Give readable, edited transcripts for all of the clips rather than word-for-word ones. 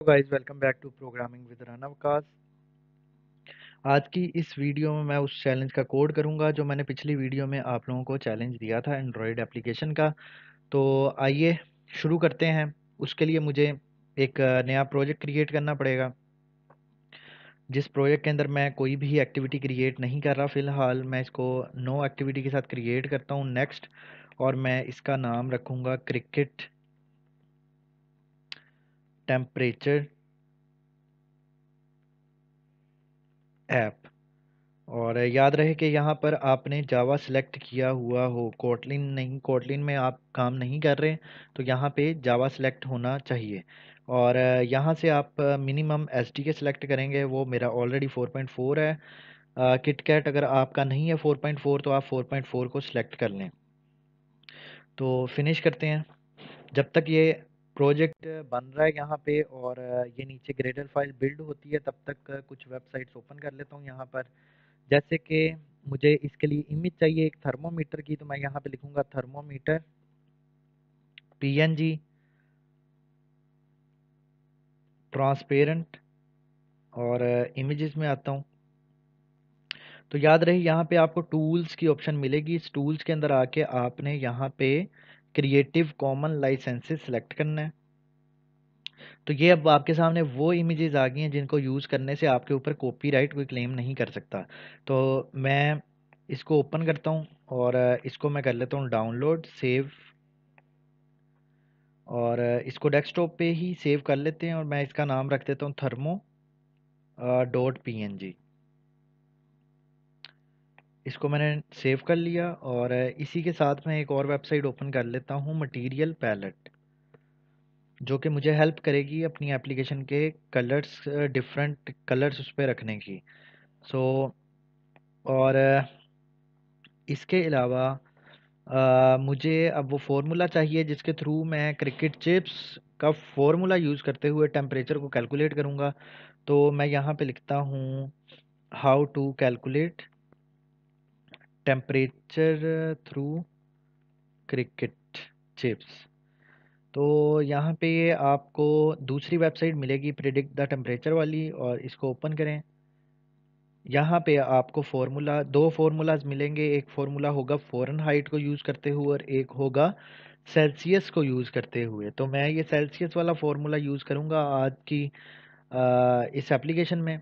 Guys, welcome back to programming with Rana Waqas. आज की इस वीडियो में मैं उस चैलेंज का कोड करूंगा जो मैंने पिछली वीडियो में आप लोगों को चैलेंज दिया था एंड्रॉयड एप्लीकेशन का। तो आइए शुरू करते हैं। उसके लिए मुझे एक नया प्रोजेक्ट क्रिएट करना पड़ेगा, जिस प्रोजेक्ट के अंदर मैं कोई भी एक्टिविटी क्रिएट नहीं कर रहा। फ़िलहाल मैं इसको नो एक्टिविटी के साथ क्रिएट करता हूँ, नेक्स्ट। और मैं इसका नाम रखूँगा क्रिकेट टेम्परेचर ऐप। और याद रहे कि यहाँ पर आपने जावा सिलेक्ट किया हुआ हो, कोटलिन नहीं। कोटलिन में आप काम नहीं कर रहे तो यहाँ पे जावा सिलेक्ट होना चाहिए। और यहाँ से आप मिनिमम एसडीके सिलेक्ट करेंगे, वो मेरा ऑलरेडी 4.4 है। किटकैट अगर आपका नहीं है 4.4 तो आप 4.4 को सिलेक्ट कर लें। तो फिनिश करते हैं। जब तक ये प्रोजेक्ट बन रहा है यहाँ पे और ये नीचे ग्रेडर फाइल बिल्ड होती है, तब तक कुछ वेबसाइट्स ओपन कर लेता हूँ यहाँ पर। जैसे कि मुझे इसके लिए इमेज चाहिए एक थर्मोमीटर की, तो मैं यहाँ पे लिखूंगा थर्मोमीटर पीएनजी ट्रांसपेरेंट। और इमेजेस में आता हूँ। तो याद रहे यहाँ पे आपको टूल्स की ऑप्शन मिलेगी। इस टूल्स के अंदर आके आपने यहाँ पे क्रिएटिव कॉमन लाइसेंसेस सेलेक्ट करना है। तो ये अब आपके सामने वो इमेजेस आ गई हैं जिनको यूज़ करने से आपके ऊपर कॉपीराइट कोई क्लेम नहीं कर सकता। तो मैं इसको ओपन करता हूँ और इसको मैं कर लेता हूँ डाउनलोड सेव। और इसको डेस्कटॉप पे ही सेव कर लेते हैं और मैं इसका नाम रख देता हूँ थर्मो डॉट पीएनजी। इसको मैंने सेव कर लिया और इसी के साथ मैं एक और वेबसाइट ओपन कर लेता हूँ मटेरियल पैलेट, जो कि मुझे हेल्प करेगी अपनी एप्लीकेशन के कलर्स, डिफरेंट कलर्स उस पर रखने की। सो और इसके अलावा मुझे अब वो फार्मूला चाहिए जिसके थ्रू मैं क्रिकेट चिप्स का फार्मूला यूज़ करते हुए टेम्परेचर को कैलकुलेट करूँगा। तो मैं यहाँ पे लिखता हूँ how to calculate temperature through cricket chirps. तो यहाँ पे आपको दूसरी वेबसाइट मिलेगी प्रिडिक्ट द टेम्परेचर वाली, और इसको ओपन करें। यहाँ पे आपको फार्मूला, दो फार्मूलाज मिलेंगे। एक फार्मूला होगा फ़ारेनहाइट को यूज़ करते हुए और एक होगा सेल्सियस को यूज़ करते हुए। तो मैं ये सेल्सियस वाला फार्मूला यूज़ करूँगा आज की इस एप्लीकेशन में।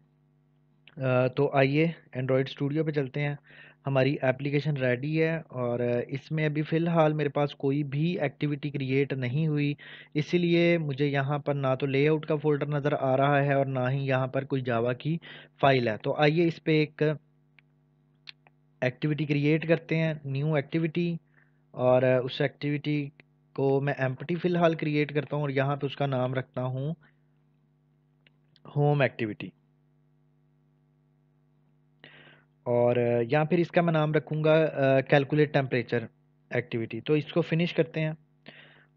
तो आइए एंड्रॉयड स्टूडियो पे चलते हैं। हमारी एप्लीकेशन रेडी है और इसमें अभी फ़िलहाल मेरे पास कोई भी एक्टिविटी क्रिएट नहीं हुई, इसीलिए मुझे यहाँ पर ना तो लेआउट का फ़ोल्डर नज़र आ रहा है और ना ही यहाँ पर कोई जावा की फ़ाइल है। तो आइए इस पे एक एक्टिविटी क्रिएट करते हैं, न्यू एक्टिविटी। और उस एक्टिविटी को मैं एम्प्टी फ़िलहाल क्रिएट करता हूँ और यहाँ पे उसका नाम रखता हूँ होम एक्टिविटी। और या फिर इसका मैं नाम रखूँगा कैलकुलेट टेम्परेचर एक्टिविटी। तो इसको फिनिश करते हैं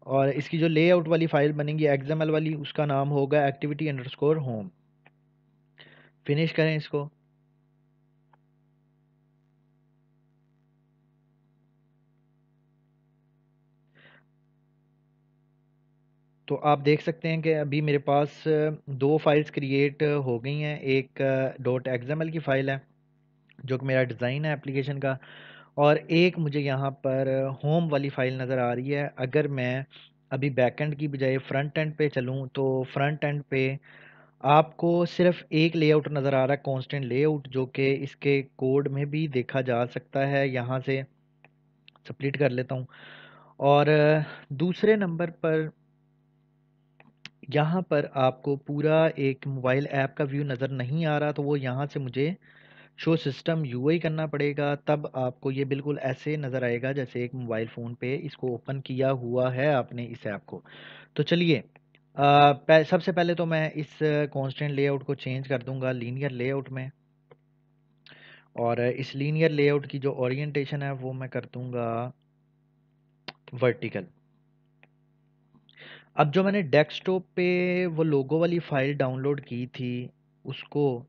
और इसकी जो लेआउट वाली फ़ाइल बनेगी एक्सएमएल वाली, उसका नाम होगा एक्टिविटी अंडरस्कोर होम। फिनिश करें इसको। तो आप देख सकते हैं कि अभी मेरे पास दो फाइल्स क्रिएट हो गई हैं। एक डॉट एक्सएमएल की फ़ाइल है जो कि मेरा डिज़ाइन है एप्लीकेशन का, और एक मुझे यहाँ पर होम वाली फ़ाइल नज़र आ रही है। अगर मैं अभी बैकएंड की बजाय फ्रंट एंड पे चलूँ तो फ्रंट एंड पे आपको सिर्फ एक लेआउट नज़र आ रहा है, कांस्टेंट लेआउट, जो कि इसके कोड में भी देखा जा सकता है। यहाँ से स्प्लिट कर लेता हूँ। और दूसरे नंबर पर यहाँ पर आपको पूरा एक मोबाइल ऐप का व्यू नज़र नहीं आ रहा, तो वो यहाँ से मुझे शो सिस्टम यूआई करना पड़ेगा। तब आपको ये बिल्कुल ऐसे नज़र आएगा जैसे एक मोबाइल फ़ोन पे इसको ओपन किया हुआ है आपने इस ऐप को। तो चलिए सबसे पहले तो मैं इस कांस्टेंट लेआउट को चेंज कर दूंगा लीनियर लेआउट में। और इस लीनियर लेआउट की जो ओरिएंटेशन है वो मैं कर दूंगा वर्टिकल। अब जो मैंने डेस्कटॉप पे वो लोगो वाली फाइल डाउनलोड की थी, उसको,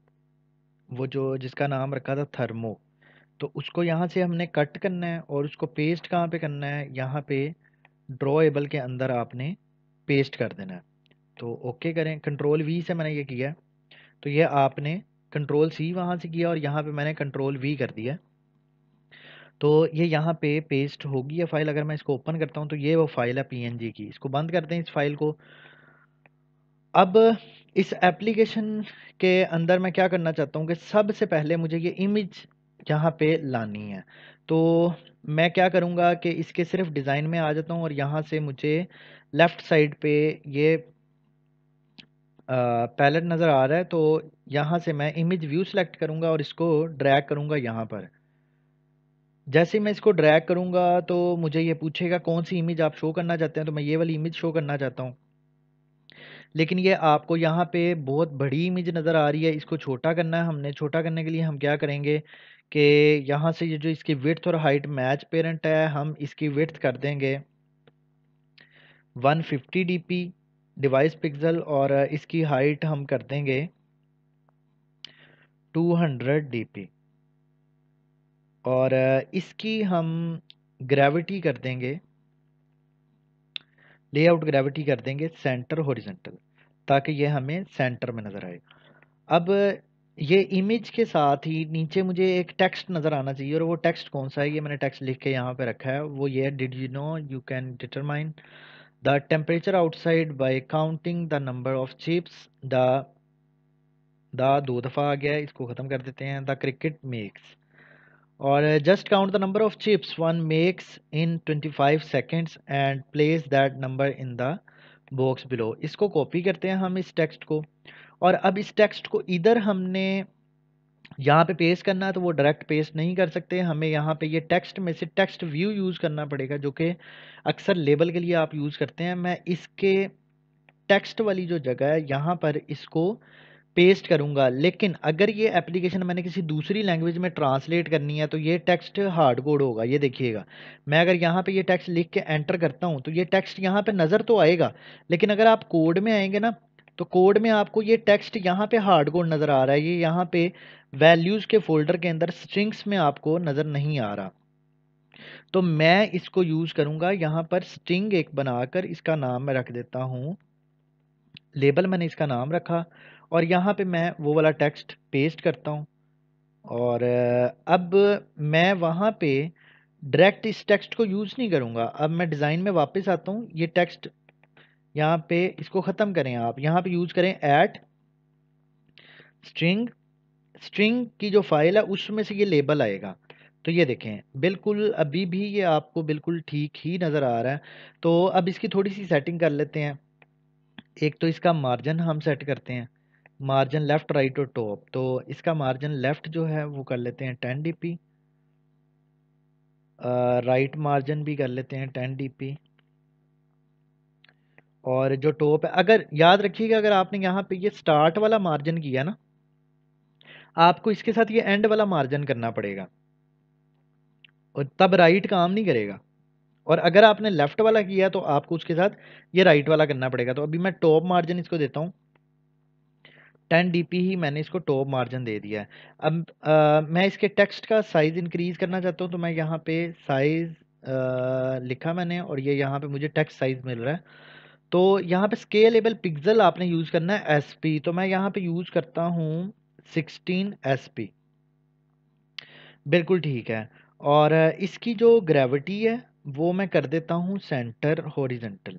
वो जो जिसका नाम रखा था थर्मो, तो उसको यहाँ से हमने कट करना है और उसको पेस्ट कहाँ पे करना है, यहाँ पे ड्रॉएबल के अंदर आपने पेस्ट कर देना है। तो ओके करें, कंट्रोल वी से मैंने ये किया। तो ये आपने कंट्रोल सी वहाँ से किया और यहाँ पे मैंने कंट्रोल वी कर दिया। तो ये यहाँ पे पेस्ट होगी ये फाइल। अगर मैं इसको ओपन करता हूँ तो ये वो फाइल है पीएनजी की। इसको बंद करते हैं इस फाइल को। अब इस एप्लीकेशन के अंदर मैं क्या करना चाहता हूँ कि सबसे पहले मुझे ये इमेज यहाँ पे लानी है। तो मैं क्या करूँगा कि इसके सिर्फ डिज़ाइन में आ जाता हूँ और यहाँ से मुझे लेफ़्ट साइड पे ये पैलेट नज़र आ रहा है। तो यहाँ से मैं इमेज व्यू सेलेक्ट करूँगा और इसको ड्रैग करूँगा यहाँ पर। जैसे ही मैं इसको ड्रैग करूँगा तो मुझे ये पूछेगा कौन सी इमेज आप शो करना चाहते हैं। तो मैं ये वाली इमेज शो करना चाहता हूँ, लेकिन ये आपको यहाँ पे बहुत बड़ी इमेज नज़र आ रही है। इसको छोटा करना है हमने। छोटा करने के लिए हम क्या करेंगे कि यहाँ से ये जो इसकी विड्थ और हाइट मैच पेरेंट है, हम इसकी विड्थ कर देंगे 150 dp डिवाइस पिक्सल और इसकी हाइट हम कर देंगे 200 dp और इसकी हम ग्रेविटी कर देंगे, लेआउट ग्रेविटी कर देंगे सेंटर हॉरिजॉन्टल, ताकि ये हमें सेंटर में नज़र आए। अब ये इमेज के साथ ही नीचे मुझे एक टेक्स्ट नज़र आना चाहिए और वो टेक्स्ट कौन सा है ये मैंने टेक्स्ट लिख के यहाँ पे रखा है। वो ये है, did you know you can determine the temperature outside bye counting the number of chips the 2 दफ़ा आ गया है, इसको ख़त्म कर देते हैं। द क्रिकेट मेक्स और just count the number of chips one makes in 25 seconds and place that number in the box below. इसको कॉपी करते हैं हम इस टेक्स्ट को और अब इस टेक्स्ट को इधर हमने यहाँ पे पेस्ट करना है। तो वो डायरेक्ट पेस्ट नहीं कर सकते, हमें यहाँ पे ये टेक्स्ट में से टेक्स्ट व्यू यूज़ करना पड़ेगा, जो कि अक्सर लेबल के लिए आप यूज़ करते हैं। मैं इसके टेक्स्ट वाली जो जगह है यहाँ पर इसको पेस्ट करूँगा। लेकिन अगर ये एप्लीकेशन मैंने किसी दूसरी लैंग्वेज में ट्रांसलेट करनी है तो ये टेक्स्ट हार्ड कोड होगा। ये देखिएगा, मैं अगर यहाँ पे ये टेक्स्ट लिख के एंटर करता हूँ तो ये टेक्स्ट यहाँ पे नज़र तो आएगा, लेकिन अगर आप कोड में आएंगे ना तो कोड में आपको ये टेक्स्ट यहाँ पे हार्ड कोड नज़र आ रहा है। ये यहाँ पे वैल्यूज़ के फोल्डर के अंदर स्ट्रिंग्स में आपको नज़र नहीं आ रहा। तो मैं इसको यूज़ करूँगा यहाँ पर स्ट्रिंग एक बनाकर, इसका नाम मैं रख देता हूँ, लेबल मैंने इसका नाम रखा और यहाँ पे मैं वो वाला टेक्स्ट पेस्ट करता हूँ। और अब मैं वहाँ पे डायरेक्ट इस टेक्स्ट को यूज़ नहीं करूँगा। अब मैं डिज़ाइन में वापस आता हूँ। ये टेक्स्ट यहाँ पे इसको ख़त्म करें, आप यहाँ पे यूज़ करें ऐट स्ट्रिंग। स्ट्रिंग की जो फाइल है उसमें से ये लेबल आएगा। तो ये देखें, बिल्कुल अभी भी ये आपको बिल्कुल ठीक ही नज़र आ रहा है। तो अब इसकी थोड़ी सी सेटिंग कर लेते हैं। एक तो इसका मार्जिन हम सेट करते हैं, मार्जिन लेफ़्ट राइट और टॉप। तो इसका मार्जिन लेफ़्ट जो है वो कर लेते हैं 10 dp, राइट मार्जिन भी कर लेते हैं 10 dp और जो टॉप है, अगर याद रखिएगा अगर आपने यहाँ पे ये स्टार्ट वाला मार्जिन किया ना, आपको इसके साथ ये एंड वाला मार्जिन करना पड़ेगा और तब राइट काम नहीं करेगा। और अगर आपने लेफ़्ट वाला किया तो आपको उसके साथ ये राइट वाला करना पड़ेगा। तो अभी मैं टॉप मार्जिन इसको देता हूँ 10 dp ही मैंने इसको टॉप मार्जिन दे दिया है। अब मैं इसके टेक्स्ट का साइज़ इंक्रीज़ करना चाहता हूँ। तो मैं यहाँ पे साइज़ लिखा मैंने और ये यहाँ पे मुझे टेक्स्ट साइज़ मिल रहा है। तो यहाँ पे स्केलेबल पिक्सल आपने यूज़ करना है SP। तो मैं यहाँ पे यूज़ करता हूँ 16 SP, बिल्कुल ठीक है। और इसकी जो ग्रेविटी है वो मैं कर देता हूँ सेंटर हॉरिजॉन्टल।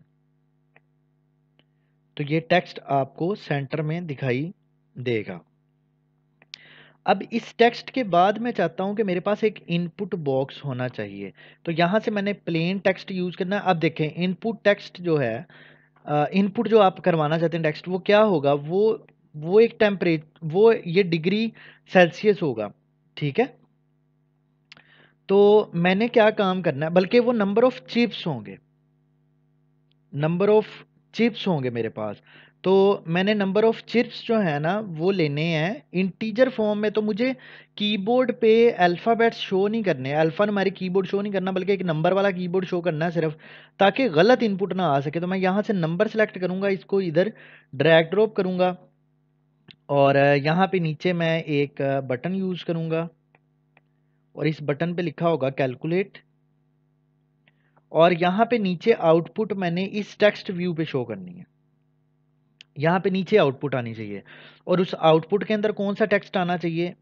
तो ये टेक्स्ट आपको सेंटर में दिखाई देगा। अब इस टेक्स्ट के बाद मैं चाहता हूँ कि मेरे पास एक इनपुट बॉक्स होना चाहिए। तो यहाँ से मैंने प्लेन टेक्स्ट यूज़ करना है। अब देखें, इनपुट टेक्स्ट जो है, इनपुट जो आप करवाना चाहते हैं टेक्स्ट, वो क्या होगा, वो एक वो ये डिग्री सेल्सियस होगा, ठीक है। तो मैंने क्या काम करना है, बल्कि वो नंबर ऑफ चिप्स होंगे, नंबर ऑफ चिप्स होंगे मेरे पास। तो मैंने नंबर ऑफ चिप्स जो है ना वो लेने हैं इंटीजर फॉर्म में। तो मुझे कीबोर्ड पे अल्फ़ाबेट्स शो नहीं करने, अल्फ़ा हमारी कीबोर्ड शो नहीं करना, बल्कि एक नंबर वाला कीबोर्ड शो करना है सिर्फ, ताकि गलत इनपुट ना आ सके। तो मैं यहाँ से नंबर सेलेक्ट करूँगा, इसको इधर ड्रैग ड्रॉप करूँगा और यहाँ पे नीचे मैं एक बटन यूज़ करूँगा और इस बटन पे लिखा होगा कैलकुलेट और यहाँ पे नीचे आउटपुट मैंने इस टेक्स्ट व्यू पे शो करनी है। यहाँ पे नीचे आउटपुट आनी चाहिए, और उस आउटपुट के अंदर कौन सा टेक्स्ट आना चाहिए,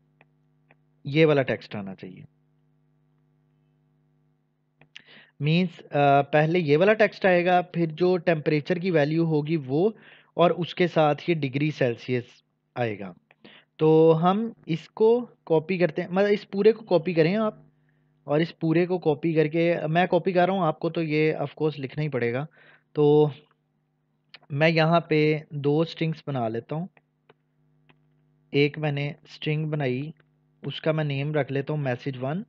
ये वाला टेक्स्ट आना चाहिए। मीन्स पहले ये वाला टेक्स्ट आएगा, फिर जो टेम्परेचर की वैल्यू होगी वो, और उसके साथ ये डिग्री सेल्सियस आएगा। तो हम इसको कॉपी करते हैं, मतलब इस पूरे को कॉपी करें आप, और इस पूरे को कॉपी करके मैं कॉपी कर रहा हूँ, आपको तो ये ऑफ कोर्स लिखना ही पड़ेगा। तो मैं यहाँ पे 2 स्ट्रिंग्स बना लेता हूँ। एक मैंने स्ट्रिंग बनाई, उसका मैं नेम रख लेता हूँ message1,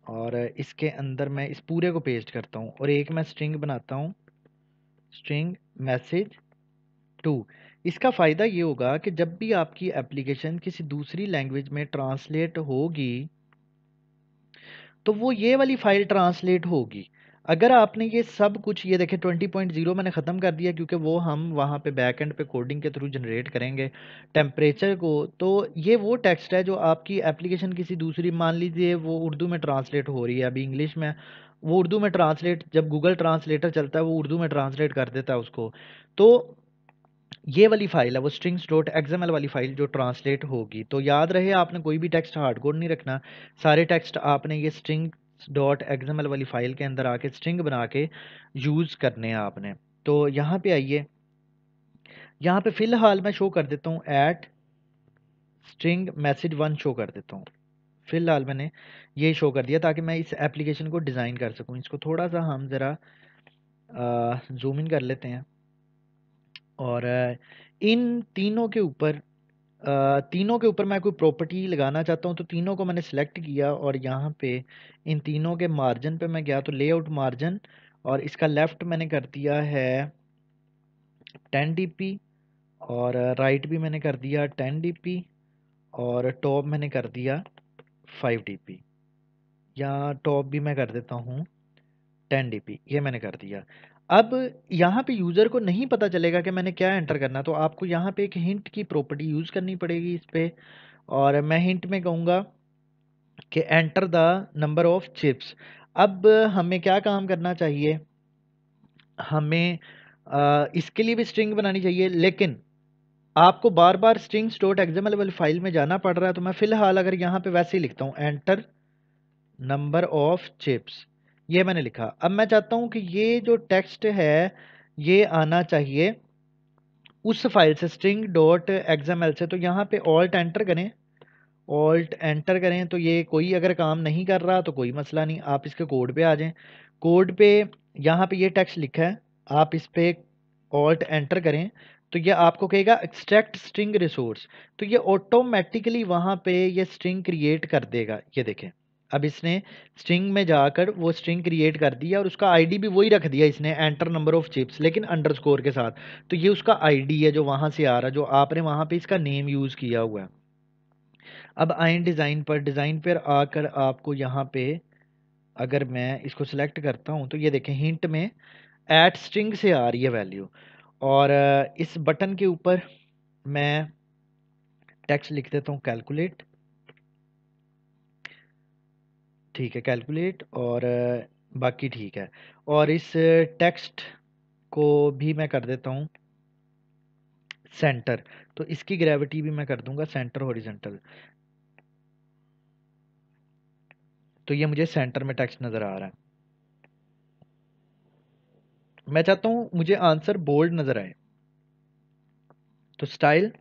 और इसके अंदर मैं इस पूरे को पेस्ट करता हूँ, और एक मैं स्ट्रिंग बनाता हूँ स्ट्रिंग message2। इसका फ़ायदा ये होगा कि जब भी आपकी एप्लीकेशन किसी दूसरी लैंग्वेज में ट्रांसलेट होगी तो वो ये वाली फ़ाइल ट्रांसलेट होगी। अगर आपने ये सब कुछ, ये देखें 20.0 मैंने ख़त्म कर दिया, क्योंकि वो हम वहाँ पे बैक एंड पे कोडिंग के थ्रू जनरेट करेंगे टेम्परेचर को। तो ये वो टेक्स्ट है जो आपकी एप्लीकेशन किसी दूसरी, मान लीजिए वो उर्दू में ट्रांसलेट हो रही है, अभी इंग्लिश में, वो उर्दू में ट्रांसलेट, जब गूगल ट्रांसलेटर चलता है वो उर्दू में ट्रांसलेट कर देता है उसको। तो ये वाली फाइल है वो strings.xml वाली फाइल जो ट्रांसलेट होगी। तो याद रहे, आपने कोई भी टेक्स्ट हार्ड कोड नहीं रखना, सारे टेक्स्ट आपने ये strings.xml वाली फाइल के अंदर आके स्ट्रिंग बना के यूज़ करने हैं आपने। तो यहाँ पे आइए, यहाँ पे फ़िलहाल मैं शो कर देता हूँ एट स्ट्रिंग message1 शो कर देता हूँ। फ़िलहाल मैंने ये शो कर दिया ताकि मैं इस एप्लीकेशन को डिज़ाइन कर सकूँ। इसको थोड़ा सा हम ज़रा जूम इन कर लेते हैं, और इन तीनों के ऊपर मैं कोई प्रॉपर्टी लगाना चाहता हूँ। तो तीनों को मैंने सेलेक्ट किया, और यहाँ पे इन तीनों के मार्जिन पे मैं गया, तो लेआउट मार्जिन, और इसका लेफ़्ट मैंने कर दिया है 10 dp, और राइट भी मैंने कर दिया 10 dp, और टॉप मैंने कर दिया 5 dp, या टॉप भी मैं कर देता हूँ 10 dp, ये मैंने कर दिया। अब यहाँ पे यूज़र को नहीं पता चलेगा कि मैंने क्या एंटर करना, तो आपको यहाँ पे एक हिंट की प्रॉपर्टी यूज़ करनी पड़ेगी इस पे, और मैं हिंट में कहूँगा कि enter the number of chips. अब हमें क्या काम करना चाहिए, हमें इसके लिए भी स्ट्रिंग बनानी चाहिए, लेकिन आपको बार बार स्ट्रिंग्स डॉट एक्सएमएल वाली फाइल में जाना पड़ रहा है। तो मैं फ़िलहाल अगर यहाँ पे वैसे ही लिखता हूँ एंटर नंबर ऑफ चिप्स, ये मैंने लिखा। अब मैं चाहता हूँ कि ये जो टेक्स्ट है ये आना चाहिए उस फाइल से स्ट्रिंग डॉट एक्सएमएल से। तो यहाँ पे ऑल्ट एंटर करें, ऑल्ट एंटर करें, तो ये कोई अगर काम नहीं कर रहा तो कोई मसला नहीं, आप इसके कोड पे आ जाएं। कोड पे यहाँ पे ये टेक्स्ट लिखा है, आप इस पे ऑल्ट एंटर करें तो ये आपको कहेगा एक्सट्रैक्ट स्ट्रिंग रिसोर्स। तो ये ऑटोमेटिकली वहाँ पे ये स्ट्रिंग क्रिएट कर देगा। ये देखें, अब इसने स्ट्रिंग में जाकर वो स्ट्रिंग क्रिएट कर दिया, और उसका आईडी भी वही रख दिया इसने, एंटर नंबर ऑफ चिप्स, लेकिन अंडरस्कोर के साथ। तो ये उसका आईडी है जो वहाँ से आ रहा है, जो आपने वहाँ पे इसका नेम यूज़ किया हुआ है। अब आए डिज़ाइन पर, डिज़ाइन पर आकर आपको यहाँ पे अगर मैं इसको सिलेक्ट करता हूँ तो ये देखें हिंट में एट स्ट्रिंग से आ रही है वैल्यू, और इस बटन के ऊपर मैं टेक्स्ट लिख देता हूँ कैलकुलेट। ठीक है, कैलकुलेट, और बाकी ठीक है। और इस टेक्स्ट को भी मैं कर देता हूँ सेंटर, तो इसकी ग्रेविटी भी मैं कर दूंगा सेंटर हॉरिजॉन्टल। तो ये मुझे सेंटर में टेक्स्ट नज़र आ रहा है। मैं चाहता हूँ मुझे आंसर बोल्ड नज़र आए, तो स्टाइल,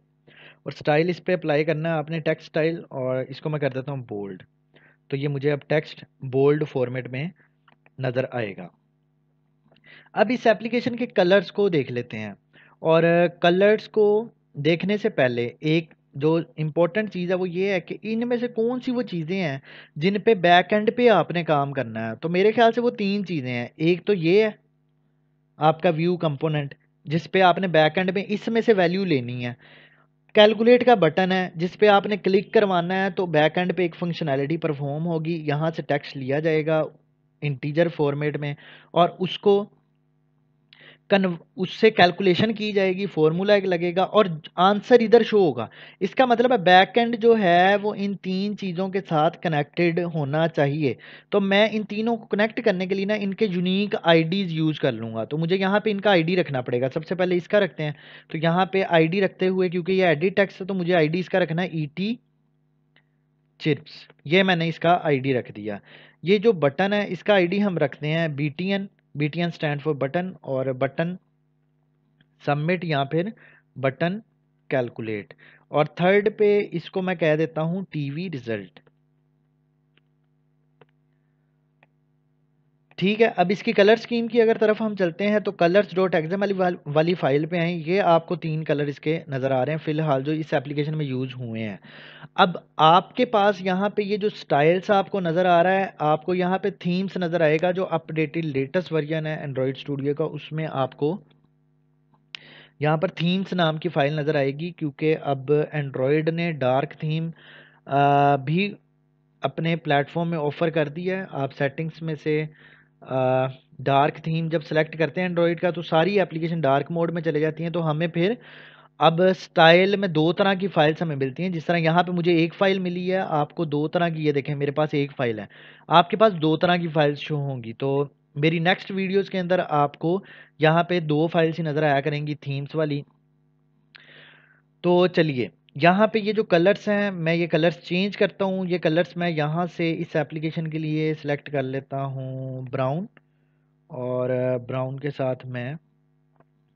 और स्टाइल इस पे अप्लाई करना है आपने टेक्स्ट स्टाइल, और इसको मैं कर देता हूँ बोल्ड। तो ये मुझे अब टेक्स्ट बोल्ड फॉर्मेट में नज़र आएगा। अब इस एप्लीकेशन के कलर्स को देख लेते हैं, और कलर्स को देखने से पहले एक जो इम्पोर्टेंट चीज़ है वो ये है कि इनमें से कौन सी वो चीज़ें हैं जिन पे बैक एंड पे आपने काम करना है। तो मेरे ख्याल से वो 3 चीज़ें हैं। एक तो ये है आपका व्यू कंपोनेंट, जिस पे आपने बैक एंड में इसमें से वैल्यू लेनी है। कैलकुलेट का बटन है जिस पे आपने क्लिक करवाना है, तो बैक एंड पे एक फंक्शनैलिटी परफॉर्म होगी, यहाँ से टेक्स्ट लिया जाएगा इंटीजर फॉर्मेट में, और उसको उससे कैलकुलेशन की जाएगी, फॉर्मूला एक लगेगा और आंसर इधर शो होगा। इसका मतलब है बैक एंड जो है वो इन तीन चीज़ों के साथ कनेक्टेड होना चाहिए। तो मैं इन तीनों को कनेक्ट करने के लिए ना इनके यूनिक आईडीज यूज़ कर लूँगा। तो मुझे यहाँ पे इनका आईडी रखना पड़ेगा। सबसे पहले इसका रखते हैं। तो यहाँ पे आईडी रखते हुए, क्योंकि ये एडिट टेक्स्ट है तो मुझे आईडी इसका रखना है ईटी चिप्स। ये मैंने इसका आईडी रख दिया। ये जो बटन है इसका आईडी हम रखते हैं BTN. BTN stand for button, और बटन सबमिट या फिर बटन कैलकुलेट। और थर्ड पे इसको मैं कह देता हूं टीवी रिजल्ट। ठीक है, अब इसकी कलर स्कीम की अगर तरफ हम चलते हैं तो कलर्स डॉट एक्सएमएल वाली फाइल पे हैं। ये आपको तीन कलर इसके नज़र आ रहे हैं फिलहाल जो इस एप्लीकेशन में यूज़ हुए हैं। अब आपके पास यहाँ पे ये जो स्टाइल्स आपको नज़र आ रहा है, आपको यहाँ पे थीम्स नज़र आएगा जो अपडेटेड लेटेस्ट वर्जन है एंड्रॉयड स्टूडियो का, उसमें आपको यहाँ पर थीम्स नाम की फाइल नज़र आएगी। क्योंकि अब एंड्रॉयड ने डार्क थीम भी अपने प्लेटफॉर्म में ऑफ़र कर दिया है। आप सेटिंग्स में से डार्क थीम जब सेलेक्ट करते हैं एंड्रॉयड का तो सारी एप्लीकेशन डार्क मोड में चले जाती हैं। तो हमें फिर अब स्टाइल में दो तरह की फाइल्स हमें मिलती हैं। जिस तरह यहाँ पे मुझे एक फ़ाइल मिली है, आपको दो तरह की, ये देखें मेरे पास एक फ़ाइल है, आपके पास दो तरह की फाइल्स शो होंगी। तो मेरी नेक्स्ट वीडियोस के अंदर आपको यहाँ पे दो फाइल्स ही नज़र आया करेंगी थीम्स वाली। तो चलिए, यहाँ पे ये जो कलर्स हैं मैं ये कलर्स चेंज करता हूँ। ये कलर्स मैं यहाँ से इस एप्लीकेशन के लिए सिलेक्ट कर लेता हूँ ब्राउन, और ब्राउन के साथ मैं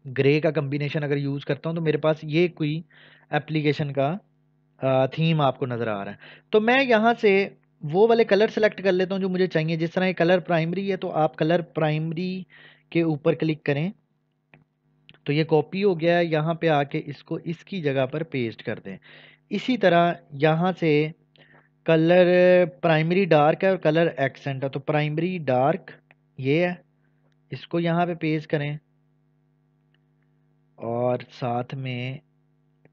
ग्रे का कम्बिनेशन अगर यूज़ करता हूँ तो मेरे पास ये कोई एप्लीकेशन का थीम आपको नज़र आ रहा है। तो मैं यहाँ से वो वाले कलर सेलेक्ट कर लेता हूँ जो मुझे चाहिए। जिस तरह ये कलर प्राइमरी है तो आप कलर प्राइमरी के ऊपर क्लिक करें तो ये कॉपी हो गया है। यहाँ पे आके इसको इसकी जगह पर पेस्ट कर दें। इसी तरह यहाँ से कलर प्राइमरी डार्क है और कलर एक्सेंट है, तो प्राइमरी डार्क ये है, इसको यहाँ पे पेस्ट करें। और साथ में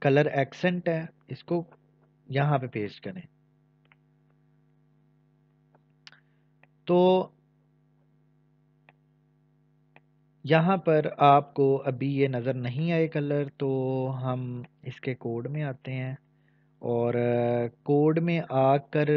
कलर एक्सेंट है, इसको यहाँ पे पेस्ट करें। तो यहाँ पर आपको अभी ये नज़र नहीं आए कलर, तो हम इसके कोड में आते हैं और कोड में आकर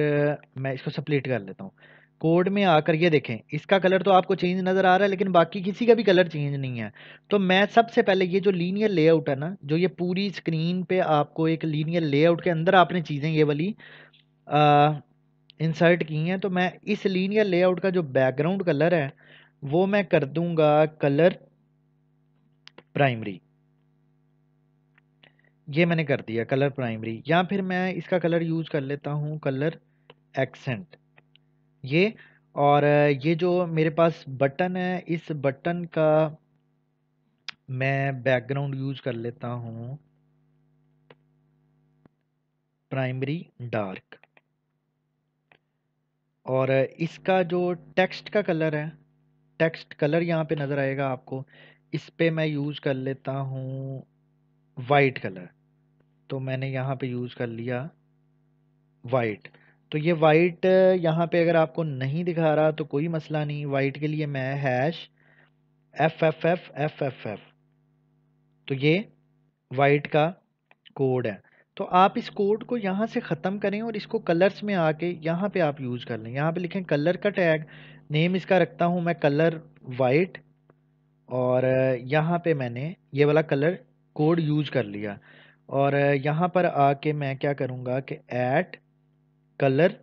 मैं इसको स्प्लिट कर लेता हूँ। कोड में आकर ये देखें इसका कलर तो आपको चेंज नज़र आ रहा है लेकिन बाकी किसी का भी कलर चेंज नहीं है। तो मैं सबसे पहले ये जो लीनियर लेआउट है ना, जो ये पूरी स्क्रीन पे आपको एक लीनियर लेआउट के अंदर आपने चीज़ें ये वाली इंसर्ट की हैं, तो मैं इस लीनियर लेआउट का जो बैकग्राउंड कलर है वो मैं कर दूंगा कलर प्राइमरी। ये मैंने कर दिया कलर प्राइमरी, या फिर मैं इसका कलर यूज़ कर लेता हूँ कलर एक्सेंट ये। और ये जो मेरे पास बटन है इस बटन का मैं बैकग्राउंड यूज़ कर लेता हूँ प्राइमरी डार्क। और इसका जो टेक्स्ट का कलर है, टेक्स्ट कलर यहाँ पे नज़र आएगा आपको, इस पे मैं यूज़ कर लेता हूँ वाइट कलर। तो मैंने यहाँ पे यूज़ कर लिया वाइट। तो ये वाइट यहाँ पे अगर आपको नहीं दिखा रहा तो कोई मसला नहीं, वाइट के लिए मैं हैश FFF। तो ये वाइट का कोड है। तो आप इस कोड को यहाँ से ख़त्म करें और इसको कलर्स में आके यहाँ पे आप यूज़ कर लें। यहाँ पे लिखें कलर का टैग, नेम इसका रखता हूँ मैं कलर वाइट, और यहाँ पे मैंने ये वाला कलर कोड यूज़ कर लिया। और यहाँ पर आके मैं क्या करूँगा कि ऐड कलर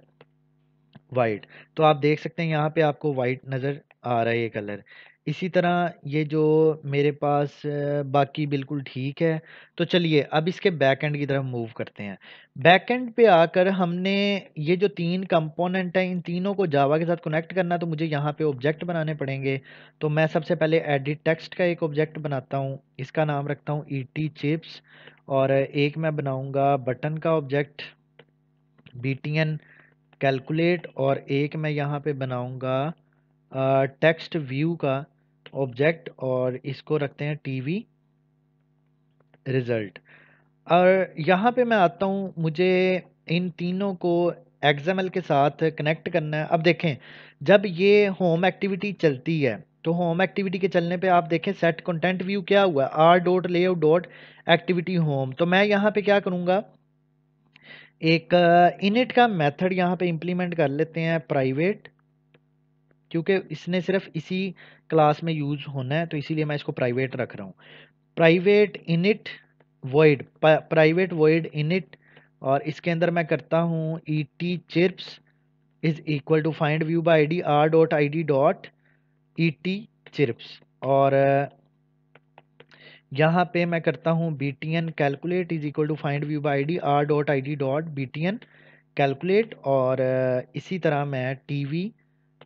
वाइट। तो आप देख सकते हैं यहाँ पे आपको वाइट नज़र आ रहा है ये कलर। इसी तरह ये जो मेरे पास बाकी बिल्कुल ठीक है। तो चलिए अब इसके बैक एंड की तरफ मूव करते हैं। बैक एंड पे आकर हमने ये जो तीन कंपोनेंट हैं इन तीनों को जावा के साथ कनेक्ट करना, तो मुझे यहाँ पे ऑब्जेक्ट बनाने पड़ेंगे। तो मैं सबसे पहले एडिट टेक्स्ट का एक ऑब्जेक्ट बनाता हूँ, इसका नाम रखता हूँ ईटी चिप्स। और एक मैं बनाऊँगा बटन का ऑब्जेक्ट बीटीएन कैलकुलेट, और एक मैं यहाँ पे बनाऊंगा टेक्स्ट व्यू का ऑब्जेक्ट और इसको रखते हैं टीवी रिजल्ट। और यहाँ पे मैं आता हूँ, मुझे इन तीनों को XML के साथ कनेक्ट करना है। अब देखें जब ये होम एक्टिविटी चलती है तो होम एक्टिविटी के चलने पे आप देखें सेट कंटेंट व्यू क्या हुआ, R dot layout dot activity home. तो मैं यहाँ पे क्या करूँगा, एक इनिट का मेथड यहाँ पे इम्प्लीमेंट कर लेते हैं प्राइवेट, क्योंकि इसने सिर्फ इसी क्लास में यूज़ होना है तो इसीलिए मैं इसको प्राइवेट रख रहा हूँ। Private init void, private void init, और इसके अंदर मैं करता हूँ E T chirps is equal to find view by I D R dot I D dot E T chirps, और यहाँ पे मैं करता हूँ B T N calculate is equal to find view by I D R dot I D dot B T N calculate, और इसी तरह मैं T V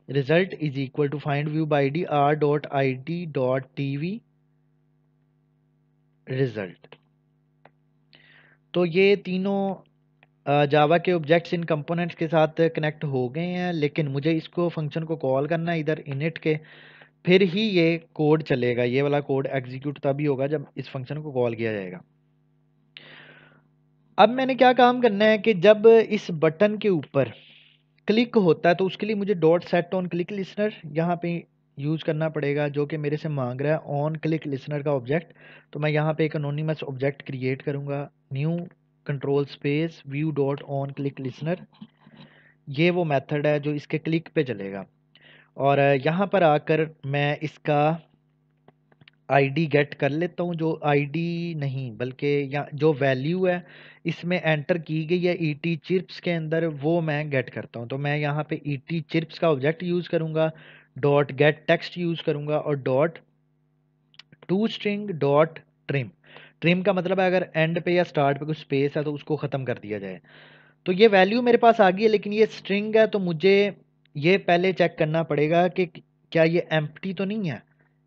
result is equal to find view by I D R dot I D dot T V result. तो ये तीनों जावा के objects in components के साथ कनेक्ट हो गए हैं, लेकिन मुझे इसको फंक्शन को कॉल करना है इधर इनिट के, फिर ही ये कोड चलेगा। ये वाला कोड एग्जीक्यूट तभी होगा जब इस फंक्शन को कॉल किया जाएगा। अब मैंने क्या काम करना है कि जब इस बटन के ऊपर क्लिक होता है तो उसके लिए मुझे dot set on click listener यहाँ पे यूज़ करना पड़ेगा, जो कि मेरे से मांग रहा है ऑन क्लिक लिसनर का ऑब्जेक्ट। तो मैं यहाँ पे एक अनोनिमस ऑब्जेक्ट क्रिएट करूँगा, new control space view dot on click listener. ये वो मेथड है जो इसके क्लिक पे चलेगा, और यहाँ पर आकर मैं इसका आईडी गेट कर लेता हूँ, जो आईडी नहीं बल्कि या जो वैल्यू है इसमें एंटर की गई है ई टी चिर्प्स के अंदर, वो मैं गेट करता हूँ। तो मैं यहाँ पे ई टी चिर्प्स का ऑब्जेक्ट यूज़ करूँगा, डॉट गेट टेक्स्ट यूज़ करूँगा, और dot to string dot trim. Trim का मतलब है अगर एंड पे या स्टार्ट पे कुछ स्पेस है तो उसको ख़त्म कर दिया जाए। तो ये वैल्यू मेरे पास आ गई है, लेकिन ये स्ट्रिंग है तो मुझे ये पहले चेक करना पड़ेगा कि क्या ये एम्प्टी तो नहीं है।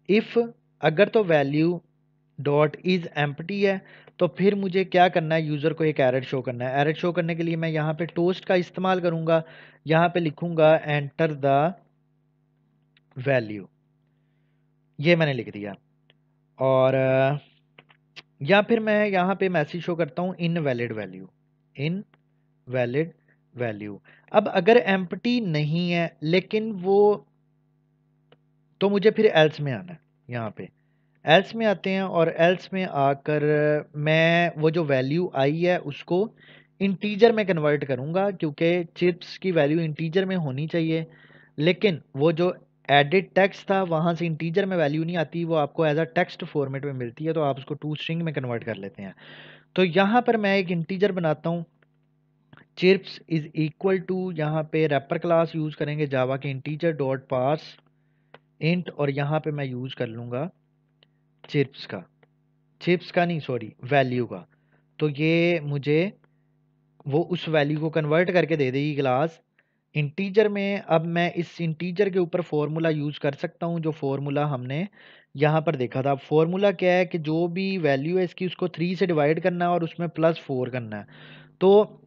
इफ़ अगर तो वैल्यू डॉट इज़ एम्प्टी है तो फिर मुझे क्या करना है, यूज़र को एक एरर शो करना है। एरर शो करने के लिए मैं यहाँ पे टोस्ट का इस्तेमाल करूँगा, यहाँ पे लिखूँगा एंटर द वैल्यू, ये मैंने लिख दिया। और या फिर मैं यहाँ पे मैसेज शो करता हूँ इन वैलिड वैल्यू, इन वैलिड वैल्यू। अब अगर एम्प्टी नहीं है लेकिन वो, तो मुझे फिर एल्स में आना है। यहाँ पे एल्स में आते हैं, और एल्स में आकर मैं वो जो वैल्यू आई है उसको इंटीजर में कन्वर्ट करूँगा, क्योंकि चिप्स की वैल्यू इंटीजर में होनी चाहिए। लेकिन वो जो एडिट टेक्स्ट था वहाँ से इंटीजर में वैल्यू नहीं आती, वो आपको एज अ टेक्स्ट फॉर्मेट में मिलती है, तो आप उसको टू स्ट्रिंग में कन्वर्ट कर लेते हैं। तो यहाँ पर मैं एक इंटीजर बनाता हूँ, चिप्स इज इक्वल टू, यहाँ पे रैपर क्लास यूज़ करेंगे जावा के इंटीजर डॉट पास इंट, और यहाँ पे मैं यूज़ कर लूँगा चिप्स का, चिप्स का नहीं सॉरी वैल्यू का। तो ये मुझे वो उस वैल्यू को कन्वर्ट करके दे देगी क्लास इंटीजर में। अब मैं इस इंटीजर के ऊपर फॉर्मूला यूज़ कर सकता हूँ, जो फॉर्मूला हमने यहाँ पर देखा था। फॉर्मूला क्या है कि जो भी वैल्यू है इसकी उसको 3 से डिवाइड करना है और उसमें +4 करना है। तो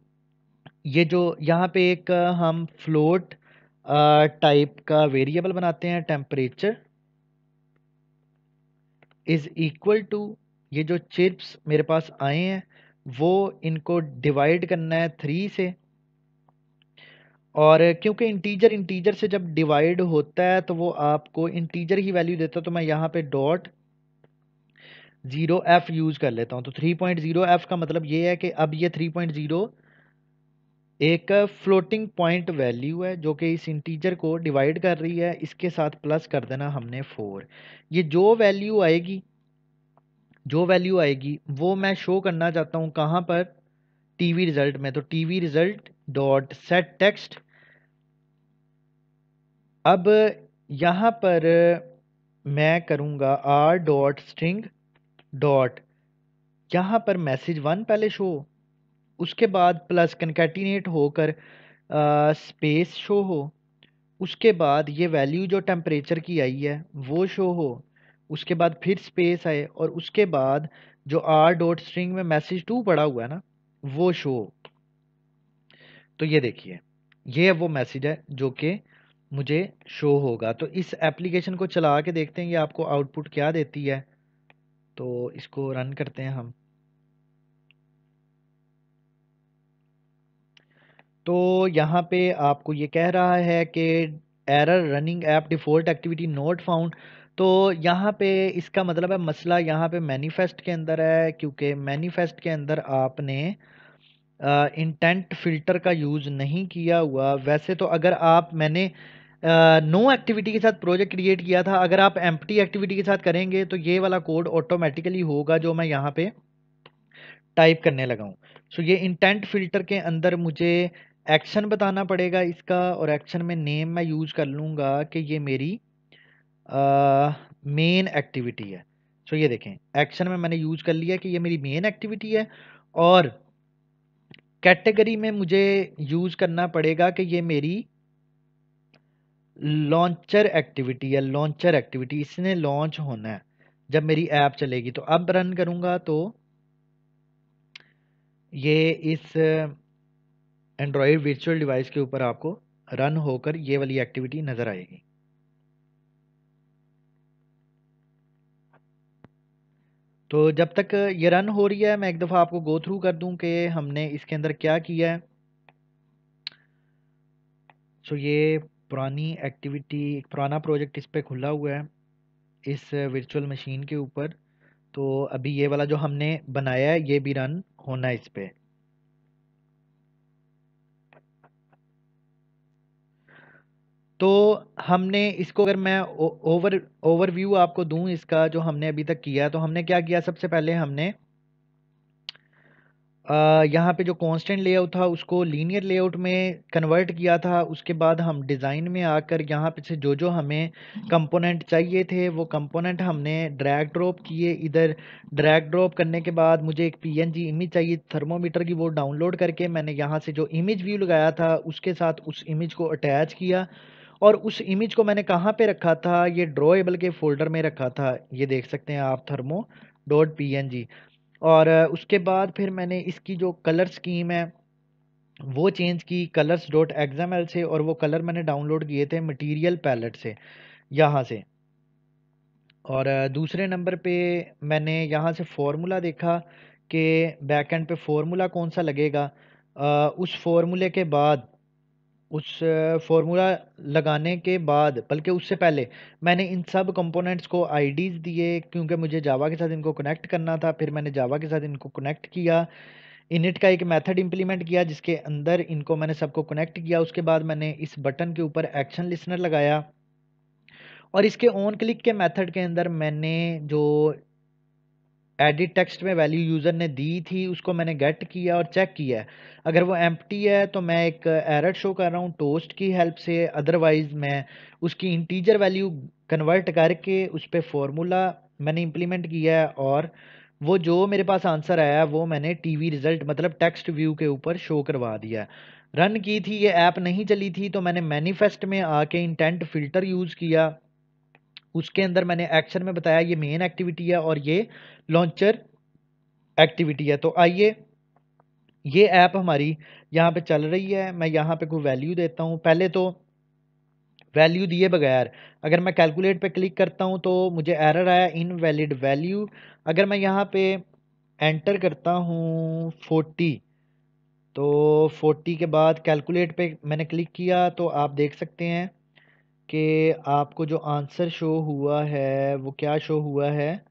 ये जो यहाँ पे एक हम फ्लोट टाइप का वेरिएबल बनाते हैं, टेम्परेचर इज इक्वल टू, ये जो चिप्स मेरे पास आए हैं वो इनको डिवाइड करना है 3 से, और क्योंकि इंटीजर इंटीजर से जब डिवाइड होता है तो वो आपको इंटीजर ही वैल्यू देता है, तो मैं यहाँ पे डॉट 0f यूज़ कर लेता हूँ। तो 3.0f का मतलब ये है कि अब ये 3.0 एक फ्लोटिंग पॉइंट वैल्यू है जो कि इस इंटीजर को डिवाइड कर रही है, इसके साथ प्लस कर देना हमने 4। ये जो वैल्यू आएगी, जो वैल्यू आएगी वो मैं शो करना चाहता हूँ कहाँ पर, टीवी रिजल्ट में। तो TV result dot set text. अब यहाँ पर मैं करूँगा आर डॉट स्ट्रिंग डॉट, यहाँ पर मैसेज 1 पहले शो, उसके बाद प्लस कनकैटिनेट होकर स्पेस शो हो, उसके बाद ये वैल्यू जो टेम्परेचर की आई है वो शो हो, उसके बाद फिर स्पेस आए, और उसके बाद जो आर डॉट स्ट्रिंग में मैसेज 2 पड़ा हुआ है ना वो शो। तो ये देखिए ये वो मैसेज है जो कि मुझे शो होगा। तो इस एप्लीकेशन को चला के देखते हैं ये आपको आउटपुट क्या देती है। तो इसको रन करते हैं हम। तो यहाँ पे आपको ये कह रहा है कि error running app default activity not found. तो यहाँ पे इसका मतलब है मसला यहाँ पे मैनिफेस्ट के अंदर है, क्योंकि मैनिफेस्ट के अंदर आपने इंटेंट फ़िल्टर का यूज़ नहीं किया हुआ। वैसे तो अगर आप मैंने नो एक्टिविटी के साथ प्रोजेक्ट क्रिएट किया था, अगर आप एम्प्टी एक्टिविटी के साथ करेंगे तो ये वाला कोड ऑटोमेटिकली होगा जो मैं यहाँ पे टाइप करने लगा हूँ। सो ये इंटेंट फ़िल्टर के अंदर मुझे एक्शन बताना पड़ेगा इसका, और एक्शन में नेम मैं यूज़ कर लूँगा कि ये मेरी मेन एक्टिविटी है। सो ये देखें, एक्शन में मैंने यूज़ कर लिया कि ये मेरी मेन एक्टिविटी है, और कैटेगरी में मुझे यूज़ करना पड़ेगा कि ये मेरी लॉन्चर एक्टिविटी है। लॉन्चर एक्टिविटी, इसने लॉन्च होना है जब मेरी ऐप चलेगी। तो अब रन करूँगा तो ये इस एंड्रॉयड वर्चुअल डिवाइस के ऊपर आपको रन होकर ये वाली एक्टिविटी नज़र आएगी। तो जब तक ये रन हो रही है मैं एक दफ़ा आपको गो थ्रू कर दूं कि हमने इसके अंदर क्या किया है। सो ये पुरानी एक्टिविटी, एक पुराना प्रोजेक्ट इस पे खुला हुआ है इस वर्चुअल मशीन के ऊपर। तो अभी ये वाला जो हमने बनाया है ये भी रन होना है इस पे। तो हमने इसको, अगर मैं ओवरव्यू आपको दूं इसका जो हमने अभी तक किया, तो हमने क्या किया, सबसे पहले हमने यहाँ पे जो कांस्टेंट लेआउट था उसको लीनियर लेआउट में कन्वर्ट किया था। उसके बाद हम डिज़ाइन में आकर यहाँ पे से जो जो हमें कंपोनेंट चाहिए थे वो कंपोनेंट हमने ड्रैग ड्रॉप किए इधर। ड्रैग ड्रॉप करने के बाद मुझे एक पीएनजी इमेज चाहिए थर्मोमीटर की, वो डाउनलोड करके मैंने यहाँ से जो इमेज व्यू लगाया था उसके साथ उस इमेज को अटैच किया, और उस इमेज को मैंने कहाँ पे रखा था, ये ड्रॉएबल के फोल्डर में रखा था। ये देख सकते हैं आप, थर्मो डॉट पी। और उसके बाद फिर मैंने इसकी जो कलर स्कीम है वो चेंज की कलर्स डॉट एक्सएमएल से, और वो कलर मैंने डाउनलोड किए थे मटेरियल पैलेट से यहाँ से। और दूसरे नंबर पे मैंने यहाँ से फार्मूला देखा कि बैकएंड पे फार्मूला कौन सा लगेगा। उस फार्मूले के बाद, उस फार्मूला लगाने के बाद, बल्कि उससे पहले मैंने इन सब कंपोनेंट्स को आईडीज़ दिए, क्योंकि मुझे जावा के साथ इनको कनेक्ट करना था। फिर मैंने जावा के साथ इनको कनेक्ट किया, इनिट का एक मेथड इंप्लीमेंट किया जिसके अंदर इनको मैंने सबको कनेक्ट किया। उसके बाद मैंने इस बटन के ऊपर एक्शन लिसनर लगाया, और इसके ऑन क्लिक के मेथड के अंदर मैंने जो एडिट टेक्स्ट में वैल्यू यूज़र ने दी थी उसको मैंने गेट किया और चेक किया है। अगर वो एम्प्टी है तो मैं एक एरर शो कर रहा हूँ टोस्ट की हेल्प से, अदरवाइज मैं उसकी इंटीजर वैल्यू कन्वर्ट करके उस पर फॉर्मूला मैंने इम्प्लीमेंट किया है, और वो जो मेरे पास आंसर आया है वो मैंने टीवी रिजल्ट मतलब टेक्स्ट व्यू के ऊपर शो करवा दिया है। रन की थी, ये ऐप नहीं चली थी, तो मैंने मैनिफेस्ट में आके इंटेंट फिल्टर यूज़ किया। उसके अंदर मैंने एक्शन में बताया ये मेन एक्टिविटी है और ये लॉन्चर एक्टिविटी है। तो आइए, ये ऐप हमारी यहाँ पे चल रही है। मैं यहाँ पे कोई वैल्यू देता हूँ। पहले तो वैल्यू दिए बगैर अगर मैं कैलकुलेट पे क्लिक करता हूँ तो मुझे एरर आया इनवैलिड वैल्यू। अगर मैं यहाँ पे एंटर करता हूँ 40, तो 40 के बाद कैलकुलेट पे मैंने क्लिक किया तो आप देख सकते हैं कि आपको जो आंसर शो हुआ है वो क्या शो हुआ है,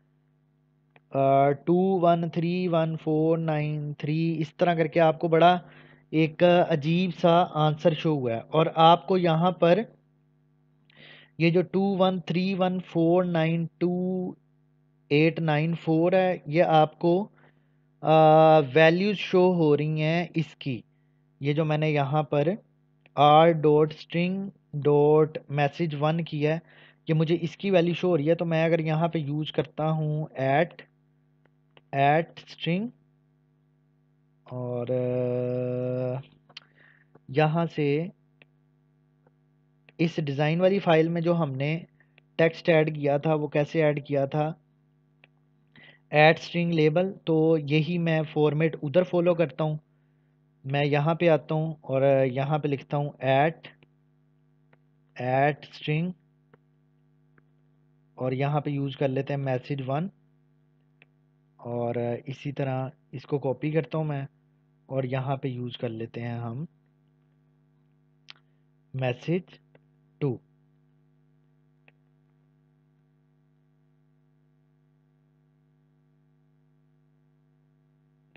213149 इस तरह करके आपको बड़ा एक अजीब सा आंसर शो हुआ है। और आपको यहाँ पर ये जो 2131492894 है ये आपको वैल्यूज शो हो रही हैं इसकी। ये जो मैंने यहाँ पर R dot string dot message 1 किया है ये मुझे इसकी वैल्यू शो हो रही है। तो मैं अगर यहाँ पे यूज़ करता हूँ एट स्ट्रिंग, और यहाँ से इस डिज़ाइन वाली फाइल में जो हमने टेक्स्ट ऐड किया था वो कैसे ऐड किया था, एट स्ट्रिंग लेबल। तो यही मैं फॉर्मेट उधर फॉलो करता हूँ। मैं यहाँ पे आता हूँ और यहाँ पे लिखता हूँ एट स्ट्रिंग, और यहाँ पे यूज़ कर लेते हैं मैसेज 1, और इसी तरह इसको कॉपी करता हूँ मैं और यहाँ पे यूज़ कर लेते हैं हम मैसेज 2।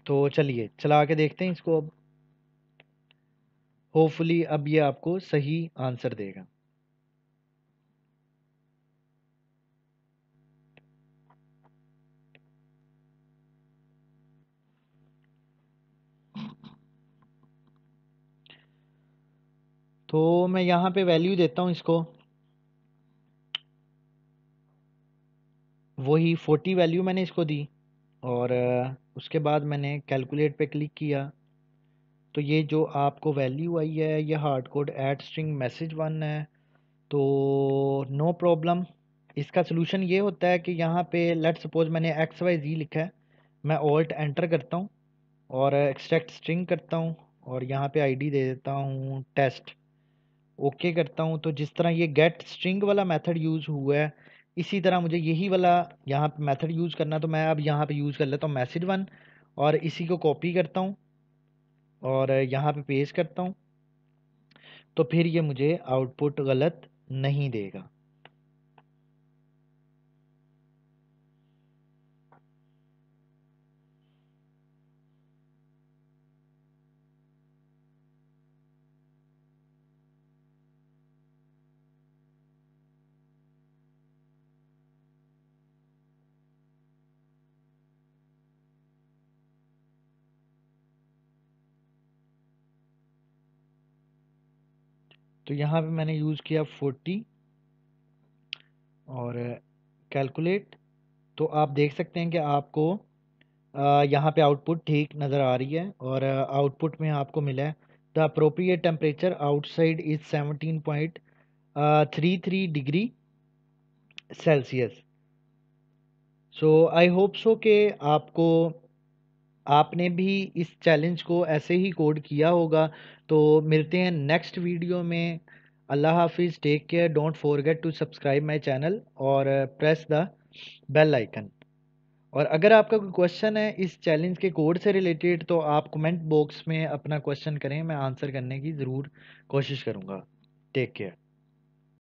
तो चलिए चला के देखते हैं इसको अब। होपफुली अब ये आपको सही आंसर देगा। तो मैं यहाँ पे वैल्यू देता हूँ इसको, वही 40 वैल्यू मैंने इसको दी। और उसके बाद मैंने कैलकुलेट पे क्लिक किया, तो ये जो आपको वैल्यू आई है ये hard code at string message one है। तो नो प्रॉब्लम। इसका सोल्यूशन ये होता है कि यहाँ पे लेट सपोज मैंने एक्स वाई जी लिखा है, मैं ऑल्ट एंटर करता हूँ और एक्सट्रैक्ट स्ट्रिंग करता हूँ और यहाँ पे आईडी दे देता हूँ टेस्ट, ओके करता हूँ। तो जिस तरह ये गेट स्ट्रिंग वाला मेथड यूज़ हुआ है, इसी तरह मुझे यही वाला यहाँ पे मेथड यूज़ करना। तो मैं अब यहाँ पे यूज़ कर लेता हूँ मैसेज वन और इसी को कॉपी करता हूँ और यहाँ पे पेस्ट करता हूँ। तो फिर ये मुझे आउटपुट गलत नहीं देगा। तो यहाँ पे मैंने यूज़ किया 40 और कैलकुलेट। तो आप देख सकते हैं कि आपको यहाँ पे आउटपुट ठीक नज़र आ रही है और आउटपुट में आपको मिला है the appropriate temperature outside is 17.33 degree Celsius. So I hope so कि आपको, आपने भी इस चैलेंज को ऐसे ही कोड किया होगा। तो मिलते हैं नेक्स्ट वीडियो में। अल्लाह हाफिज़, take care, don't forget to subscribe my channel और प्रेस द बेल आइकन। और अगर आपका कोई क्वेश्चन है इस चैलेंज के कोड से रिलेटेड तो आप कमेंट बॉक्स में अपना क्वेश्चन करें, मैं आंसर करने की ज़रूर कोशिश करूँगा। Take care.